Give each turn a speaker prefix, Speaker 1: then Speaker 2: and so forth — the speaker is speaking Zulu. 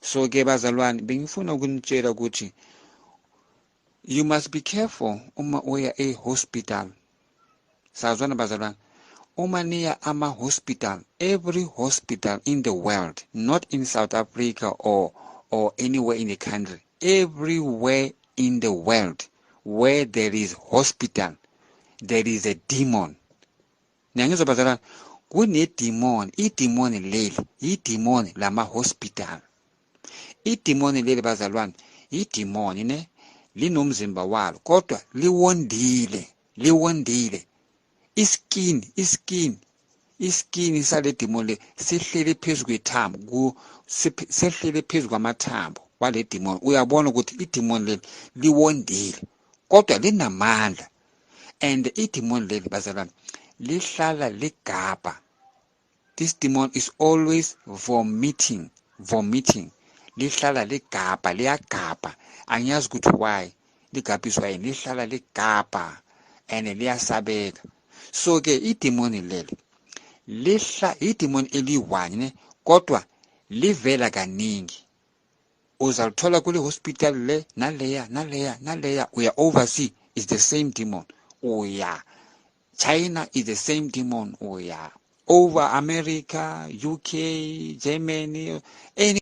Speaker 1: So ke bazalwane bengifuna ukunitshela ukuthi you must be careful uma uya hospital. Sazwana bazalwane, uma niya hospital, every hospital in the world, not in South Africa or anywhere in the country, everywhere in the world where there is hospital, there is a demon. Nyangizwa bazalwane, kune-demon. I-demon leli i-demon lama-hospital. I-demon leli bazalwane, i-demon ne linomzimba walo kodwa liwondile. Iskini sale demon le sihlele phezu kwethambo, sehlele phezu kwamathambo wale demon. Uyabona ukuthi i-demon leli liwondile kodwa linamandla, and i-demon leli bazalwane lihlala ligabha. This demon is always vomiting. Lihlala ligabha, liyagabha. Angiyazi ukuthi why ligabhiswa yini, lihlala ligabha and liyasabeka. So ke idemon leli idemon eliyi-1 ne kodwa livela kaningi. Uzalithola kule hospital le naleya. Uya overseas is the same demon. Uya China is the same demon. Uya over America, UK, Germany, any